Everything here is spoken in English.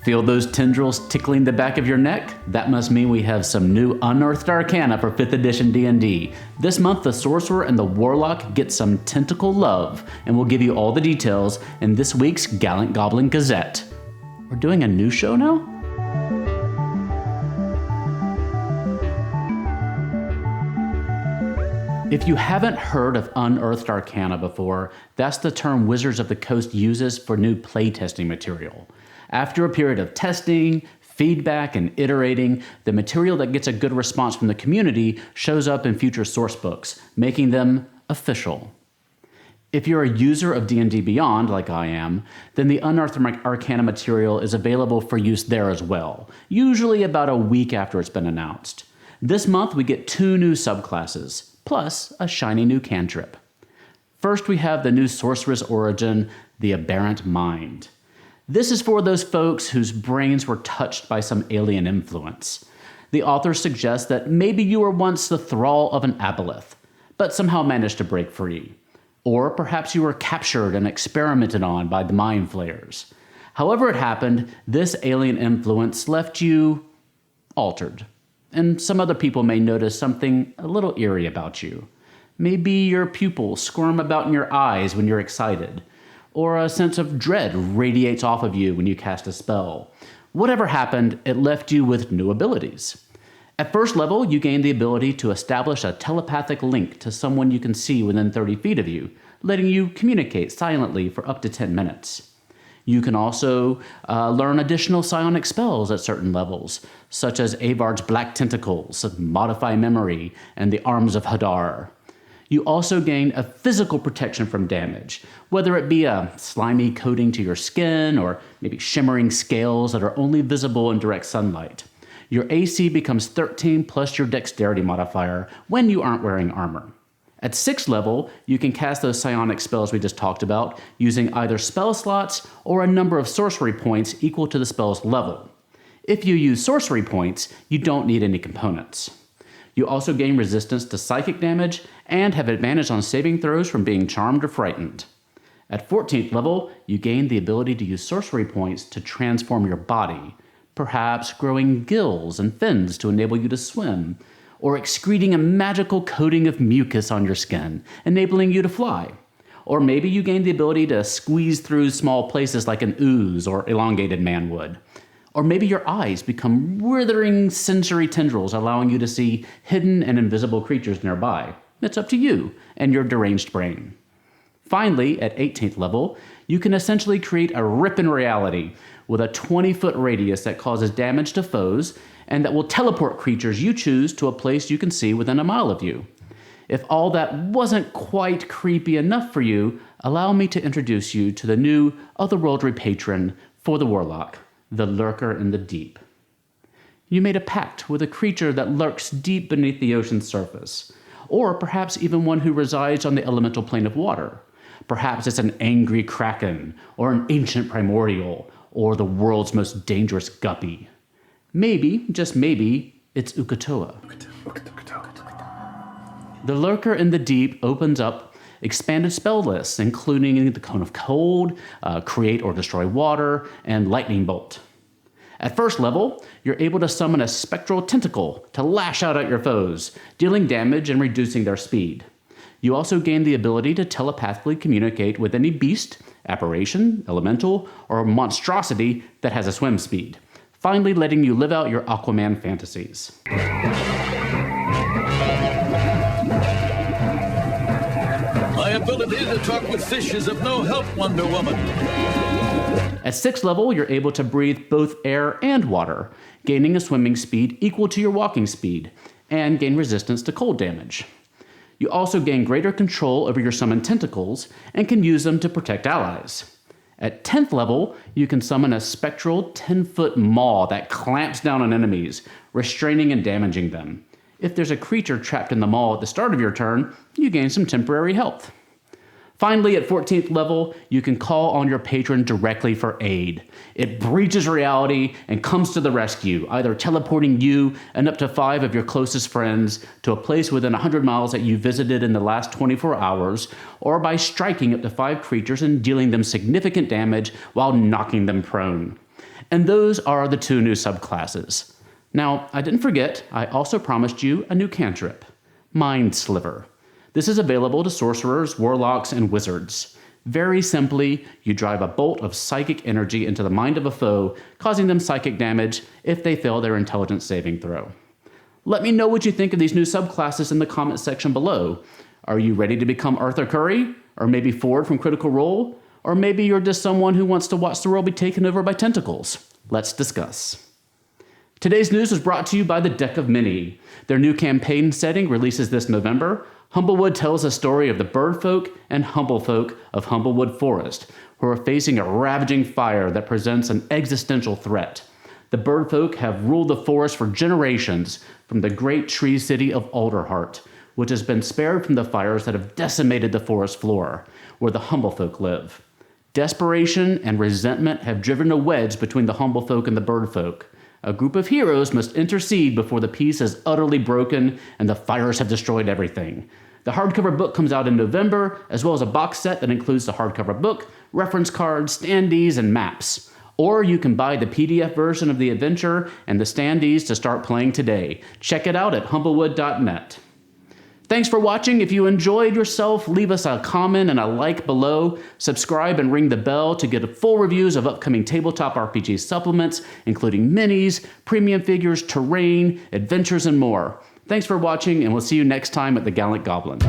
Feel those tendrils tickling the back of your neck? That must mean we have some new Unearthed Arcana for 5th edition D&D. This month, the Sorcerer and the Warlock get some tentacle love, and we'll give you all the details in this week's Gallant Goblin Gazette. We're doing a new show now? If you haven't heard of Unearthed Arcana before, that's the term Wizards of the Coast uses for new playtesting material. After a period of testing, feedback, and iterating, the material that gets a good response from the community shows up in future source books, making them official. If you're a user of D&D Beyond, like I am, then the Unearthed Arcana material is available for use there as well, usually about a week after it's been announced. This month, we get 2 new subclasses, plus a shiny new cantrip. First, we have the new sorceress origin, the Aberrant Mind. This is for those folks whose brains were touched by some alien influence. The author suggests that maybe you were once the thrall of an aboleth, but somehow managed to break free. Or perhaps you were captured and experimented on by the mind flayers. However it happened, this alien influence left you altered. And some other people may notice something a little eerie about you. Maybe your pupils squirm about in your eyes when you're excited, or a sense of dread radiates off of you when you cast a spell. Whatever happened, it left you with new abilities. At first level, you gain the ability to establish a telepathic link to someone you can see within 30 feet of you, letting you communicate silently for up to 10 minutes. You can also learn additional psionic spells at certain levels, such as Avard's Black Tentacles, Modify Memory, and the Arms of Hadar. You also gain a physical protection from damage, whether it be a slimy coating to your skin or maybe shimmering scales that are only visible in direct sunlight. Your AC becomes 13 plus your dexterity modifier when you aren't wearing armor. At 6th level, you can cast those psionic spells we just talked about using either spell slots or a number of sorcery points equal to the spell's level. If you use sorcery points, you don't need any components. You also gain resistance to psychic damage and have advantage on saving throws from being charmed or frightened. At 14th level, you gain the ability to use sorcery points to transform your body, perhaps growing gills and fins to enable you to swim, or excreting a magical coating of mucus on your skin, enabling you to fly. Or maybe you gain the ability to squeeze through small places like an ooze or elongated man would. Or maybe your eyes become withering sensory tendrils, allowing you to see hidden and invisible creatures nearby. It's up to you and your deranged brain. Finally, at 18th level, you can essentially create a rip in reality with a 20-foot radius that causes damage to foes and that will teleport creatures you choose to a place you can see within a mile of you. If all that wasn't quite creepy enough for you, allow me to introduce you to the new otherworldly patron for the Warlock, the Lurker in the Deep. You made a pact with a creature that lurks deep beneath the ocean's surface, or perhaps even one who resides on the elemental plane of water. Perhaps it's an angry kraken, or an ancient primordial, or the world's most dangerous guppy. Maybe, just maybe, it's Ukatoa. The Lurker in the Deep opens up expanded spell lists, including the Cone of Cold, Create or Destroy Water, and Lightning Bolt. At first level, you're able to summon a spectral tentacle to lash out at your foes, dealing damage and reducing their speed. You also gain the ability to telepathically communicate with any beast, aberration, elemental, or monstrosity that has a swim speed, finally letting you live out your Aquaman fantasies. My ability to talk with fish is of no help, Wonder Woman. At 6th level, you're able to breathe both air and water, gaining a swimming speed equal to your walking speed, and gain resistance to cold damage. You also gain greater control over your summoned tentacles and can use them to protect allies. At 10th level, you can summon a spectral 10-foot maw that clamps down on enemies, restraining and damaging them. If there's a creature trapped in the maw at the start of your turn, you gain some temporary health. Finally, at 14th level, you can call on your patron directly for aid. It breaches reality and comes to the rescue, either teleporting you and up to 5 of your closest friends to a place within 100 miles that you visited in the last 24 hours, or by striking up to 5 creatures and dealing them significant damage while knocking them prone. And those are the 2 new subclasses. Now, I didn't forget, I also promised you a new cantrip, Mind Sliver. This is available to sorcerers, warlocks, and wizards. Very simply, you drive a bolt of psychic energy into the mind of a foe, causing them psychic damage if they fail their intelligence saving throw. Let me know what you think of these new subclasses in the comments section below. Are you ready to become Arthur Curry? Or maybe Ford from Critical Role? Or maybe you're just someone who wants to watch the world be taken over by tentacles? Let's discuss. Today's news was brought to you by the Deck of Many. Their new campaign setting releases this November. Humblewood tells a story of the birdfolk and humblefolk of Humblewood Forest, who are facing a ravaging fire that presents an existential threat. The birdfolk have ruled the forest for generations from the great tree city of Alderheart, which has been spared from the fires that have decimated the forest floor, where the humblefolk live. Desperation and resentment have driven a wedge between the humblefolk and the birdfolk. A group of heroes must intercede before the peace is utterly broken and the fires have destroyed everything. The hardcover book comes out in November, as well as a box set that includes the hardcover book, reference cards, standees, and maps. Or you can buy the PDF version of the adventure and the standees to start playing today. Check it out at humblewood.net. Thanks for watching. If you enjoyed yourself, leave us a comment and a like below. Subscribe and ring the bell to get full reviews of upcoming tabletop RPG supplements, including minis, premium figures, terrain, adventures, and more. Thanks for watching, and we'll see you next time at the Gallant Goblin.